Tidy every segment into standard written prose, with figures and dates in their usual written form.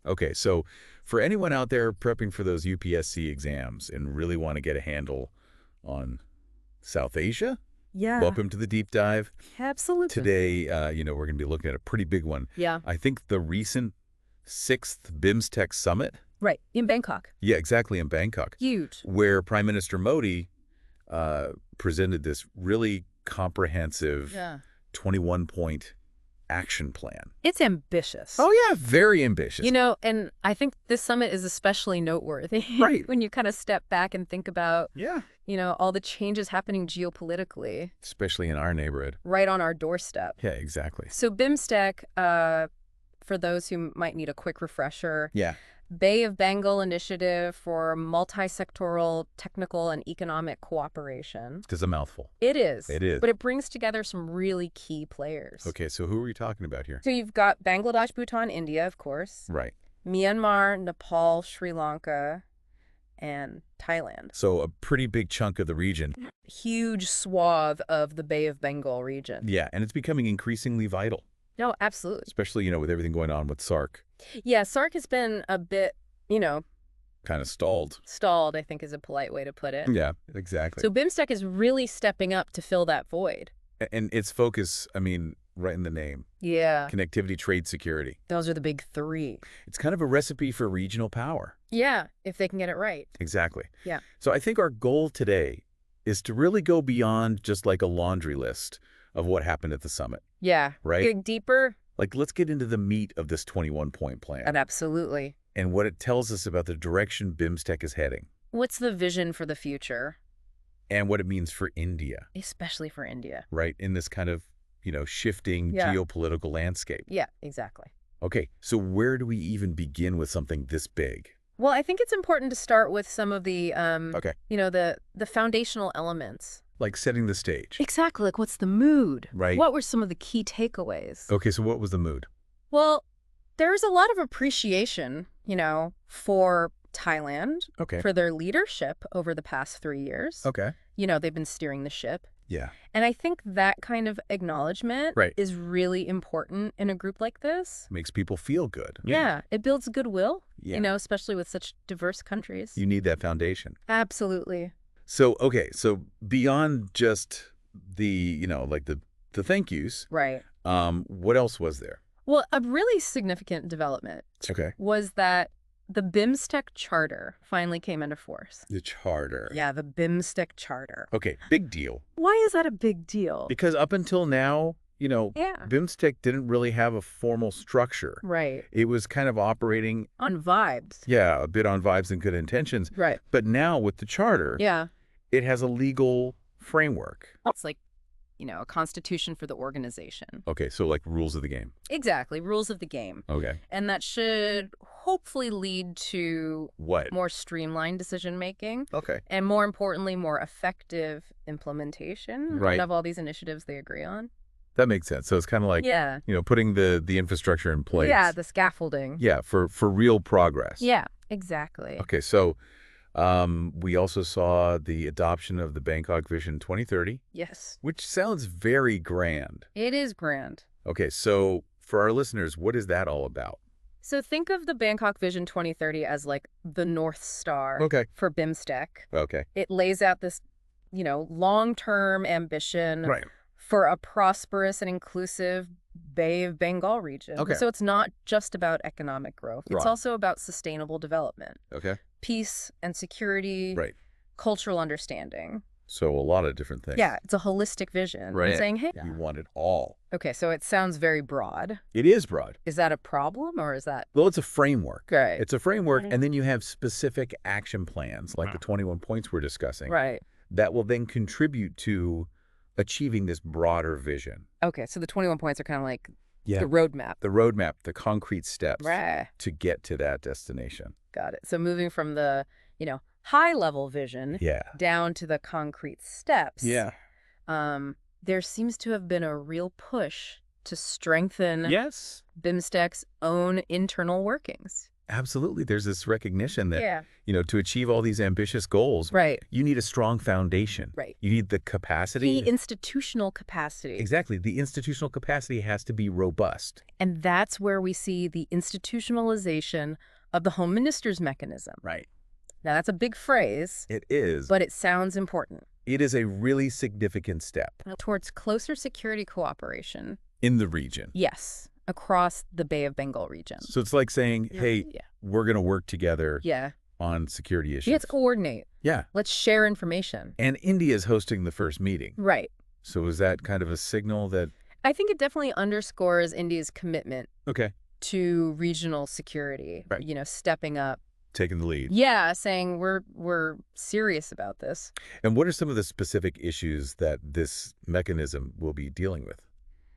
Okay, so for anyone out there prepping for those UPSC exams and really want to get a handle on South Asia, Yeah, welcome to the deep dive. absolutely. Today, we're going to be looking at a pretty big one. Yeah. I think the recent 6th BIMSTEC Summit. Right, in Bangkok. Yeah, exactly, in Bangkok. Huge. Where Prime Minister Modi presented this really comprehensive 21-point action plan. It's ambitious. Oh, yeah, very ambitious. And I think this summit is especially noteworthy. Right. When you kind of step back and think about, Yeah. all the changes happening geopolitically Especially in our neighborhood. right on our doorstep. Yeah, exactly. So BIMSTEC, for those who might need a quick refresher, Yeah. Bay of Bengal Initiative for Multi-Sectoral Technical and Economic Cooperation. It's a mouthful. It is. It is. But it brings together some really key players. Okay, so who are we talking about here? So you've got Bangladesh, Bhutan, India, of course, Right. Myanmar, Nepal, Sri Lanka, and Thailand. So a pretty big chunk of the region. Huge swath of the Bay of Bengal region. Yeah, and it's becoming increasingly vital, No, absolutely. especially, with everything going on with SAARC. Yeah, SAARC has been a bit, Kind of stalled. stalled, I think is a polite way to put it. Yeah, exactly. So BIMSTEC is really stepping up to fill that void. And its focus, right in the name, Yeah, connectivity, trade, security. those are the big three. It's kind of a recipe for regional power. Yeah, if they can get it right. Exactly. Yeah. So I think our goal today is to really go beyond just like a laundry list of what happened at the summit, Yeah. right? Dig deeper. Like, let's get into the meat of this 21-point plan And absolutely. and what it tells us about the direction BIMSTEC is heading What's the vision for the future, and what it means for India, especially for India? right, in this kind of, shifting Yeah. geopolitical landscape. Yeah, exactly. Okay, so where do we even begin with something this big? Well, I think it's important to start with some of the, Okay. the foundational elements. Like setting the stage. Exactly. Like, what's the mood? Right. What were some of the key takeaways? Okay, so what was the mood? Well, there's a lot of appreciation, for Thailand, Okay. for their leadership over the past 3 years. Okay. They've been steering the ship. Yeah. And I think that kind of acknowledgement Right. is really important in a group like this. Makes people feel good. Yeah, it builds goodwill, Yeah. especially with such diverse countries. You need that foundation. Absolutely. So, okay, so beyond just the, like the thank yous, Right. what else was there? Well, a really significant development Okay. was that the BIMSTEC Charter finally came into force. The charter. Yeah, the BIMSTEC Charter. Okay, big deal. Why is that a big deal? Because up until now, Yeah. BIMSTEC didn't really have a formal structure. Right. It was kind of operating, On vibes. yeah, a bit on vibes and good intentions. Right. But now with the charter, Yeah. it has a legal framework. It's like, a constitution for the organization. Okay, so like rules of the game. Exactly. Rules of the game. Okay. And that should hopefully lead to What? more streamlined decision-making Okay. and, more importantly, more effective implementation Right. of all these initiatives they agree on. That makes sense. So it's kind of like, Yeah. putting the infrastructure in place. Yeah, the scaffolding. Yeah, for real progress. Yeah, exactly. Okay, so we also saw the adoption of the Bangkok Vision 2030, Yes. which sounds very grand. It is grand. Okay, so for our listeners, what is that all about? So think of the Bangkok Vision 2030 as like the North Star Okay. for BIMSTEC. Okay. It lays out this, long-term ambition Right. for a prosperous and inclusive Bay of Bengal region. Okay. So it's not just about economic growth. It's Right. also about sustainable development, Okay. peace and security, Right. cultural understanding. So a lot of different things. Yeah, it's a holistic vision. Right. And saying, hey, We want it all. okay, so it sounds very broad. It is broad. Is that a problem or is that Well, it's a framework. great? It's a framework, Mhm. and then you have specific action plans, like the 21 points we're discussing, Right. that will then contribute to achieving this broader vision. Okay, so the 21 points are kind of like Yeah. the roadmap. The roadmap, the concrete steps Right. to get to that destination. Got it. So moving from the, high-level vision Yeah. down to the concrete steps. Yeah. There seems to have been a real push to strengthen Yes. BIMSTEC's own internal workings. Absolutely. There's this recognition that, Yeah. to achieve all these ambitious goals, Right. you need a strong foundation. Right. You need the capacity. The institutional capacity. Exactly. The institutional capacity has to be robust. And that's where we see the institutionalization of the Home Minister's mechanism. Right. Now, that's a big phrase, It is. but it sounds important. It is a really significant step Towards closer security cooperation. in the region. Yes, across the Bay of Bengal region. So it's like saying, hey, Yeah. we're going to work together Yeah. on security issues. Let's coordinate. Yeah. Let's share information. And India is hosting the first meeting. Right. So is that kind of a signal that, I think it definitely underscores India's commitment okay, to regional security, Right. Stepping up. taking the lead? Yeah, saying we're serious about this. And what are some of the specific issues that this mechanism will be dealing with?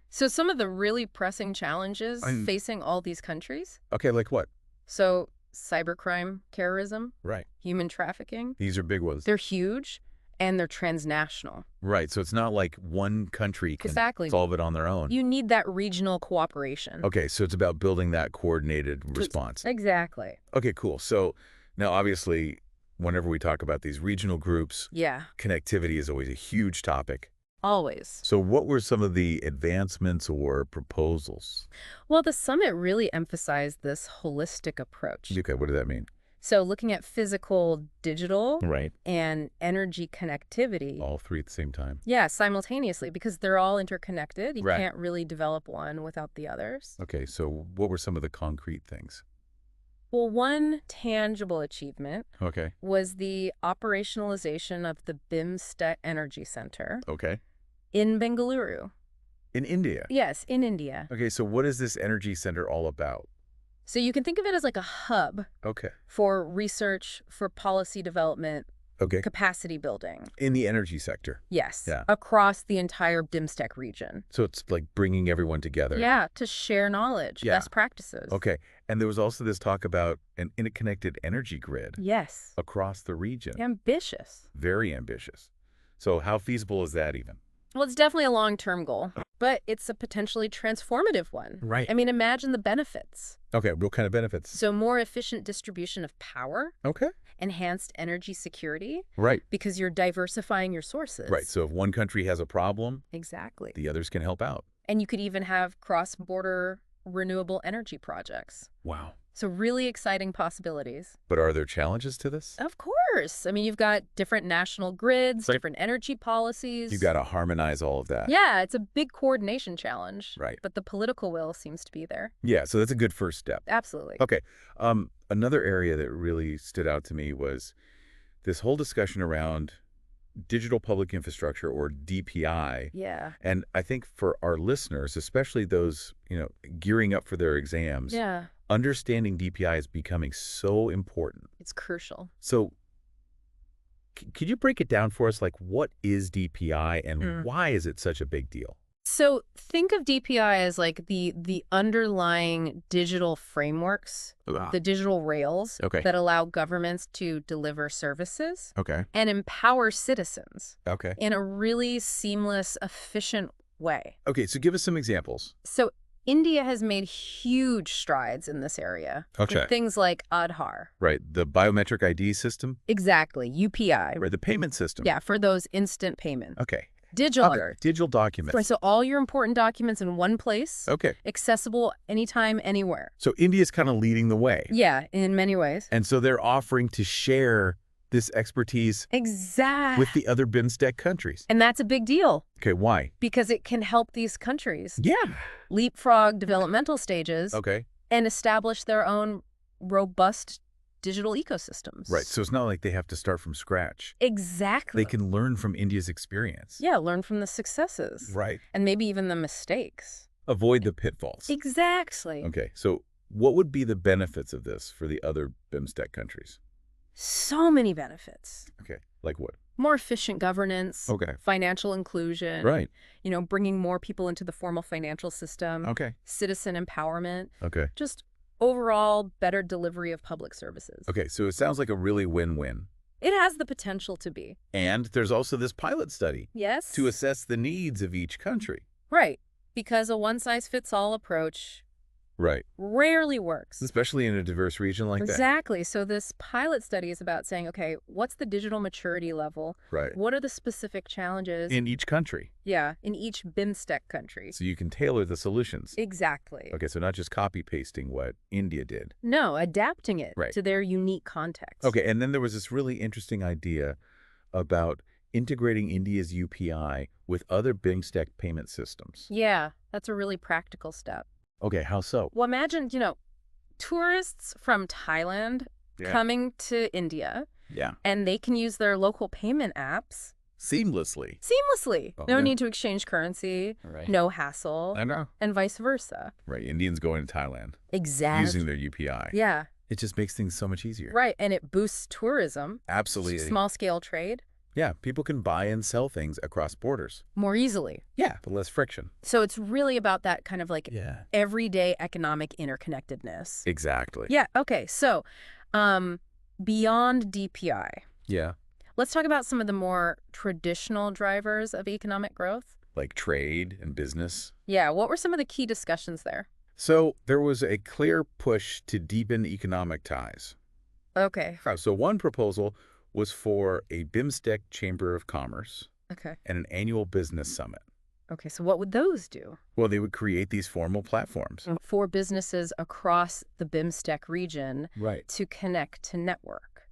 So some of the really pressing challenges facing all these countries. Okay, like what? So cybercrime, terrorism, Right. human trafficking, These are big ones. they're huge and they're transnational. Right. So it's not like one country can Exactly. solve it on their own. You need that regional cooperation. Okay, so it's about building that coordinated response. Exactly. Okay, cool. So now obviously, whenever we talk about these regional groups, Yeah, connectivity is always a huge topic. always. So what were some of the advancements or proposals? Well, the summit really emphasized this holistic approach. Okay, what does that mean? So looking at physical, digital, Right. and energy connectivity. All three at the same time. Yeah, simultaneously, because they're all interconnected. You Right. can't really develop one without the others. Okay, so what were some of the concrete things? Well, one tangible achievement Okay. was the operationalization of the BIMSTEC Energy Center Okay. in Bengaluru. In India? Yes, in India. Okay, so what is this energy center all about? So you can think of it as like a hub Okay. for research, for policy development, Okay. capacity building. In the energy sector. Yes, Yeah. across the entire BIMSTEC region. So it's like bringing everyone together. Yeah, to share knowledge, Yeah. best practices. Okay. And there was also this talk about an interconnected energy grid Yes. across the region. Ambitious. Very ambitious. So how feasible is that even? Well, it's definitely a long-term goal, but it's a potentially transformative one. Right. I mean, imagine the benefits. Okay, what kind of benefits? So more efficient distribution of power, Okay. enhanced energy security, Right. because you're diversifying your sources. Right. So if one country has a problem, Exactly. the others can help out. And you could even have cross-border renewable energy projects. Wow. So really exciting possibilities. But are there challenges to this? Of course. I mean, you've got different national grids, Right. different energy policies. You've got to harmonize all of that. Yeah, it's a big coordination challenge. Right. But the political will seems to be there. Yeah, so that's a good first step. Absolutely. Okay. Another area that really stood out to me was this whole discussion around digital public infrastructure, or DPI. Yeah. And I think for our listeners, especially those, gearing up for their exams, Yeah. understanding DPI is becoming so important. It's crucial. So could you break it down for us? Like, what is DPI and why is it such a big deal? So think of DPI as like the underlying digital frameworks, the digital rails Okay. that allow governments to deliver services Okay. and empower citizens Okay. in a really seamless, efficient way. Okay, so give us some examples. So India has made huge strides in this area. Okay. With things like Aadhaar. Right, the biometric ID system, Exactly. UPI. right, the payment system. Yeah, for those instant payments. Okay. Digital. Okay. Digital documents. Right, so all your important documents in one place, Okay. accessible anytime, anywhere. So India's kind of leading the way. Yeah, in many ways. And so they're offering to share this expertise Exactly. with the other BIMSTEC countries. And that's a big deal Okay, why? because it can help these countries Yeah. leapfrog developmental stages Okay. and establish their own robust digital ecosystems. Right, so it's not like they have to start from scratch. Exactly. They can learn from India's experience. Yeah, learn from the successes. Right. And maybe even the mistakes. Avoid the pitfalls. Exactly. Okay, so what would be the benefits of this for the other BIMSTEC countries? So many benefits. Okay, like what? More efficient governance. Okay. Financial inclusion. Right. Bringing more people into the formal financial system. Okay. Citizen empowerment. Okay. Just overall better delivery of public services. Okay, so it sounds like a really win-win. It has the potential to be. And there's also this pilot study Yes. to assess the needs of each country. Right. Because a one-size-fits-all approach Right. Rarely works. Especially in a diverse region like that. Exactly. So this pilot study is about saying, okay, what's the digital maturity level? Right. What are the specific challenges? In each country. Yeah, in each BIMSTEC country. So you can tailor the solutions. Exactly. Okay, so not just copy-pasting what India did. No, adapting it Right. to their unique context. Okay, and then there was this really interesting idea about integrating India's UPI with other BIMSTEC payment systems. Yeah, that's a really practical step. Okay, how so? Well, imagine, tourists from Thailand coming to India, and they can use their local payment apps Seamlessly. Oh, no need to exchange currency, no hassle, I know. and vice versa. Right, Indians going to Thailand. Exactly. Using their UPI. Yeah. It just makes things so much easier. Right, and it boosts tourism. Absolutely. Small-scale trade. Yeah, people can buy and sell things across borders. More easily. Yeah, but less friction. So it's really about that kind of everyday economic interconnectedness. Exactly. Yeah, okay. So beyond DPI. Yeah. Let's talk about some of the more traditional drivers of economic growth. Like trade and business. Yeah, what were some of the key discussions there? So there was a clear push to deepen economic ties. Okay. So one proposal was for a BIMSTEC Chamber of Commerce and an annual business summit. Okay, so what would those do? Well, they would create these formal platforms. For businesses across the BIMSTEC region to connect, to network,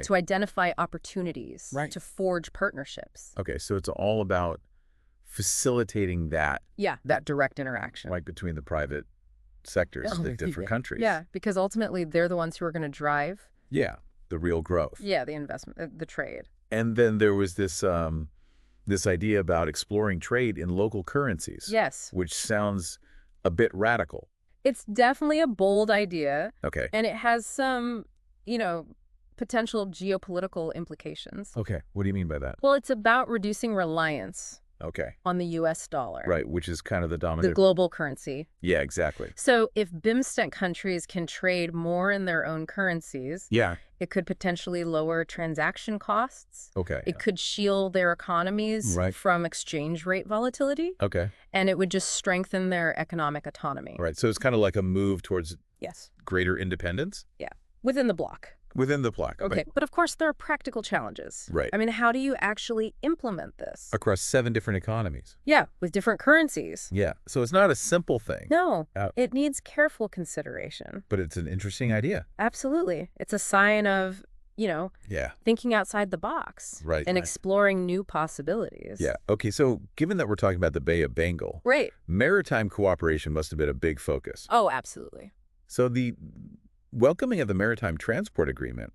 to identify opportunities, to forge partnerships. Okay, so it's all about facilitating that. Yeah, that direct interaction. Right, between the private sectors of the different countries. Yeah, because ultimately they're the ones who are going to drive. Yeah, the real growth. Yeah, the investment, the trade. And then there was this this idea about exploring trade in local currencies. Yes. Which sounds a bit radical. It's definitely a bold idea. Okay. And it has some, potential geopolitical implications. Okay. What do you mean by that? Well, it's about reducing reliance on the U.S. dollar. Right, which is kind of the dominant. The global currency. Yeah, exactly. So if BIMSTEC countries can trade more in their own currencies, it could potentially lower transaction costs. Okay. It could shield their economies from exchange rate volatility. Okay. And it would just strengthen their economic autonomy. Right, so it's kind of like a move towards greater independence? Yeah, within the bloc. Within the bloc. Okay, but of course there are practical challenges. Right. I mean, how do you actually implement this? Across 7 different economies. Yeah, with different currencies. Yeah, so it's not a simple thing. No, it needs careful consideration. But it's an interesting idea. Absolutely. It's a sign of, thinking outside the box. Right. And exploring new possibilities. Yeah, okay, so given that we're talking about the Bay of Bengal, maritime cooperation must have been a big focus. Oh, absolutely. So the welcoming of the Maritime Transport Agreement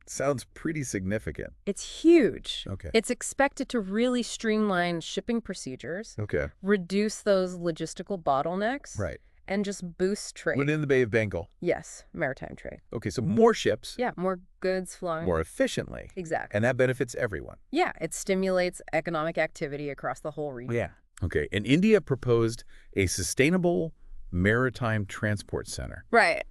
sounds pretty significant. It's huge. Okay. It's expected to really streamline shipping procedures. Okay. Reduce those logistical bottlenecks. Right. And just boost trade. Within the Bay of Bengal? Yes, maritime trade. Okay, so more ships. Yeah, more goods flowing. More efficiently. Exactly. And that benefits everyone. Yeah, it stimulates economic activity across the whole region. Yeah. Okay, and India proposed a sustainable maritime transport center. Right.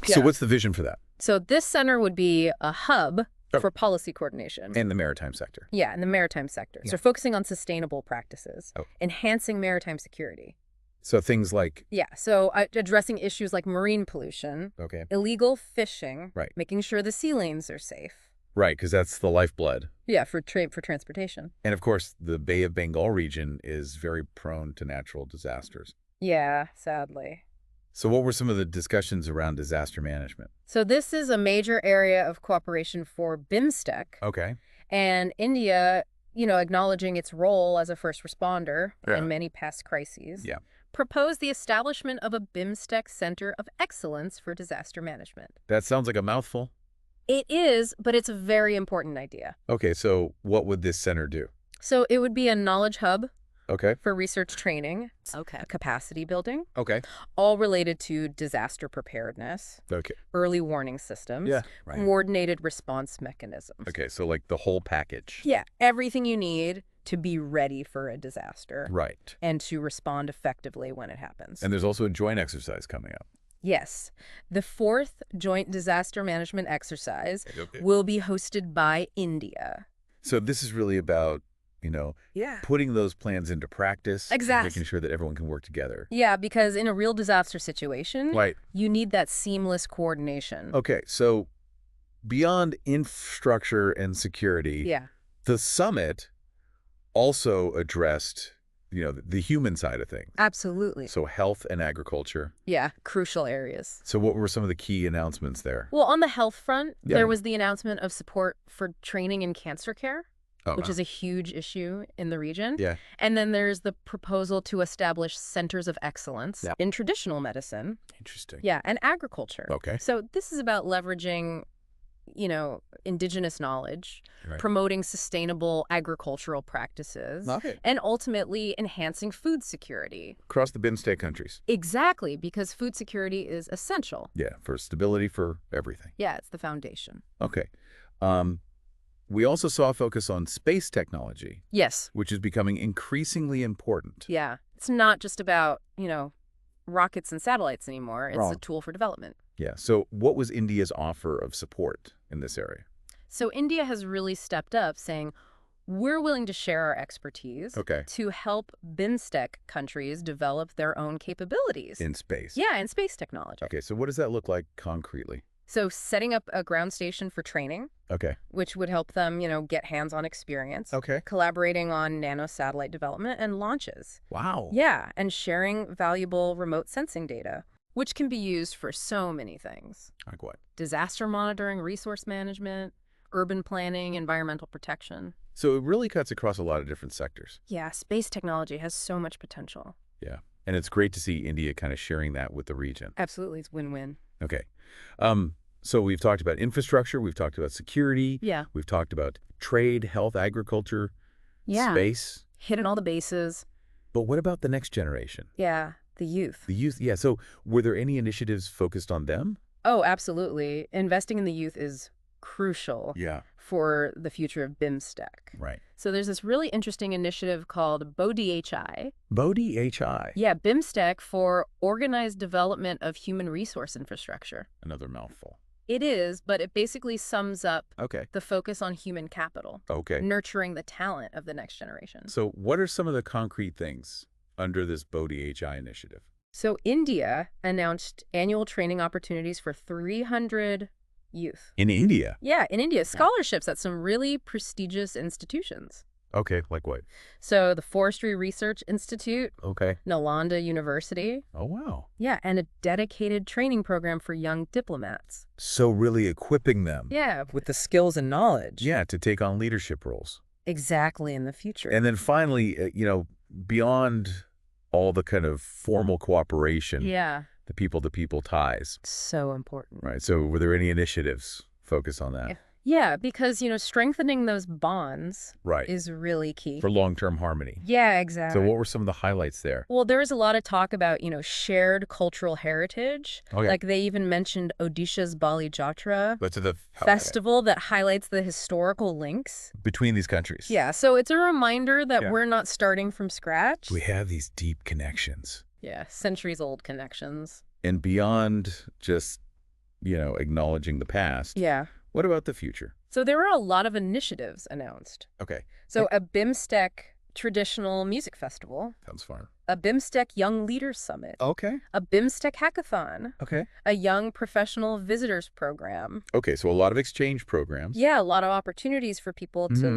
So what's the vision for that? So this center would be a hub for policy coordination. In the maritime sector. Yeah, in the maritime sector. So focusing on sustainable practices, enhancing maritime security. So things like? Yeah, so addressing issues like marine pollution, illegal fishing, making sure the sea lanes are safe. Right, because that's the lifeblood. Yeah, for transportation. And of course, the Bay of Bengal region is very prone to natural disasters. Yeah, sadly. So what were some of the discussions around disaster management? So this is a major area of cooperation for BIMSTEC. Okay. And India, acknowledging its role as a first responder in many past crises, proposed the establishment of a BIMSTEC Center of Excellence for Disaster Management. That sounds like a mouthful. It is, but it's a very important idea. Okay, so what would this center do? So it would be a knowledge hub. Okay. For research training. Okay. Capacity building. Okay. All related to disaster preparedness. Okay. Early warning systems. Yeah. Right. Coordinated response mechanisms. Okay, so like the whole package. Yeah. Everything you need to be ready for a disaster. Right. And to respond effectively when it happens. And there's also a joint exercise coming up. Yes. The 4th Joint Disaster Management Exercise will be hosted by India. So this is really about putting those plans into practice, exactly, making sure that everyone can work together. Yeah, because in a real disaster situation, right, you need that seamless coordination. Okay, so beyond infrastructure and security, the summit also addressed the human side of things. Absolutely. So health and agriculture. Yeah, crucial areas. So what were some of the key announcements there? Well, on the health front, there was the announcement of support for training in cancer care, which is a huge issue in the region. Yeah. And then there's the proposal to establish centers of excellence in traditional medicine. Interesting. Yeah, and agriculture. Okay. So this is about leveraging indigenous knowledge, promoting sustainable agricultural practices, and ultimately enhancing food security. Across the BIMSTEC countries. Exactly, because food security is essential. Yeah, for stability for everything. Yeah, it's the foundation. Okay. We also saw a focus on space technology. Yes. Which is becoming increasingly important. Yeah. It's not just about, rockets and satellites anymore. It's a tool for development. Yeah. So what was India's offer of support in this area? So India has really stepped up saying, we're willing to share our expertise to help BIMSTEC countries develop their own capabilities. In space? Yeah, in space technology. Okay, so what does that look like concretely? So setting up a ground station for training, which would help them, get hands-on experience. Collaborating on nano-satellite development and launches. Wow. Yeah, and sharing valuable remote sensing data, which can be used for so many things. Like what? Disaster monitoring, resource management, urban planning, environmental protection. So it really cuts across a lot of different sectors. Yeah, space technology has so much potential. Yeah, and it's great to see India kind of sharing that with the region. Absolutely, it's win-win. Okay. So we've talked about infrastructure, we've talked about security, we've talked about trade, health, agriculture, space. Hitting all the bases. But what about the next generation? Yeah, the youth. The youth, yeah. So were there any initiatives focused on them? Oh, absolutely. Investing in the youth is crucial for the future of BIMSTEC. Right. So there's this really interesting initiative called BODHI. BODHI? Yeah, BIMSTEC for Organized Development of Human Resource Infrastructure. Another mouthful. It is, but it basically sums up the focus on human capital. Nurturing the talent of the next generation. So what are some of the concrete things under this BODHI initiative? So India announced annual training opportunities for 300 youth. In India? Yeah, in India. Scholarships at some really prestigious institutions. Okay, like what? So the Forestry Research Institute. Nalanda University. Oh, wow. Yeah, and a dedicated training program for young diplomats. So really equipping them. Yeah, with the skills and knowledge. Yeah, to take on leadership roles. Exactly, in the future. And then finally, beyond all the kind of formal cooperation. The people-to-people ties. So important. Right. So were there any initiatives focused on that? Yeah, because, strengthening those bonds is really key. For long-term harmony. Yeah, exactly. So what were some of the highlights there? Well, there was a lot of talk about, shared cultural heritage. Like they even mentioned Odisha's Bali Jatra festival that highlights the historical links between these countries. Yeah, so it's a reminder that we're not starting from scratch. We have these deep connections. Yeah, centuries-old connections. And beyond just, acknowledging the past. Yeah. What about the future? So there were a lot of initiatives announced. So a BIMSTEC traditional music festival. Sounds fun. A BIMSTEC Young Leaders Summit. A BIMSTEC Hackathon. A Young Professional Visitors Program. So a lot of exchange programs. Yeah, a lot of opportunities for people to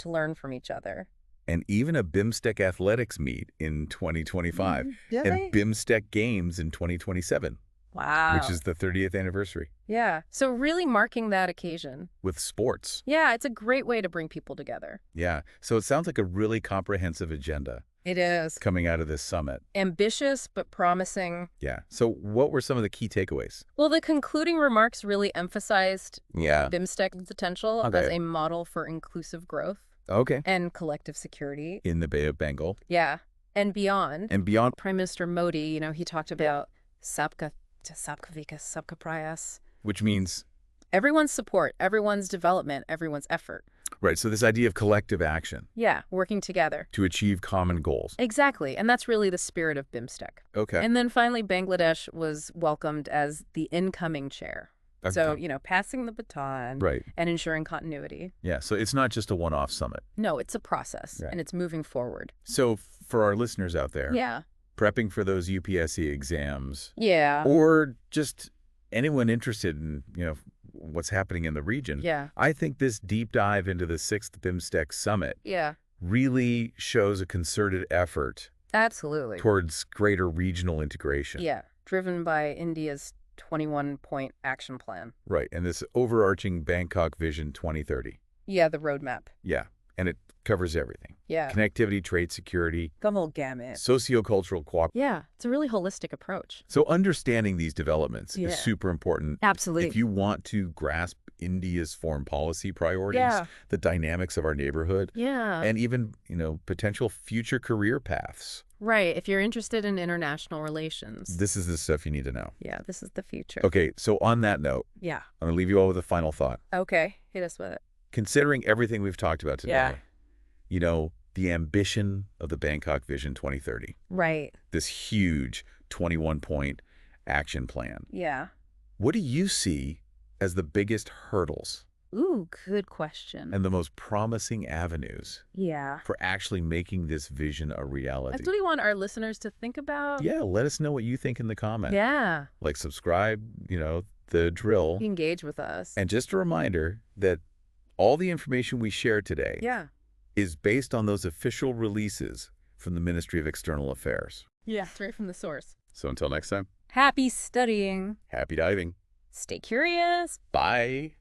learn from each other. And even a BIMSTEC athletics meet in 2025. And BIMSTEC Games in 2027. Wow. Which is the 30th anniversary. Yeah. So really marking that occasion. With sports. Yeah, it's a great way to bring people together. Yeah. So it sounds like a really comprehensive agenda. It is. Coming out of this summit. Ambitious, but promising. Yeah. So what were some of the key takeaways? Well, the concluding remarks really emphasized BIMSTEC's potential as a model for inclusive growth. And collective security. In the Bay of Bengal. Yeah. And beyond. And beyond. Prime Minister Modi, he talked about Sabka Vikas, Sabka Prayas. Which means? Everyone's support, everyone's development, everyone's effort. Right, so this idea of collective action. Yeah, working together. To achieve common goals. Exactly, and that's really the spirit of BIMSTEC. And then finally, Bangladesh was welcomed as the incoming chair. So, passing the baton and ensuring continuity. Yeah, so it's not just a one-off summit. No, it's a process, and it's moving forward. So for our listeners out there, prepping for those UPSC exams, or just anyone interested in, what's happening in the region, I think this deep dive into the 6th BIMSTEC Summit really shows a concerted effort towards greater regional integration. Yeah, driven by India's 21-point action plan. Right, and this overarching Bangkok Vision 2030. Yeah, the roadmap. Yeah, and it covers everything. Yeah. Connectivity, trade, security. The whole gamut. Sociocultural cooperation. Yeah, it's a really holistic approach. So understanding these developments is super important. Absolutely. If you want to grasp India's foreign policy priorities, the dynamics of our neighborhood, and even, potential future career paths. Right. If you're interested in international relations. This is the stuff you need to know. Yeah, this is the future. Okay, so on that note, I'm going to leave you all with a final thought. Okay, hit us with it. Considering everything we've talked about today, the ambition of the Bangkok Vision 2030. Right. This huge 21-point action plan. Yeah. What do you see as the biggest hurdles? Ooh, good question. And the most promising avenues for actually making this vision a reality. That's what we want our listeners to think about. Yeah, let us know what you think in the comments. Yeah. Like subscribe, the drill. Engage with us. And just a reminder that all the information we share today is based on those official releases from the Ministry of External Affairs. Yeah, it's right from the source. So until next time. Happy studying. Happy diving. Stay curious. Bye.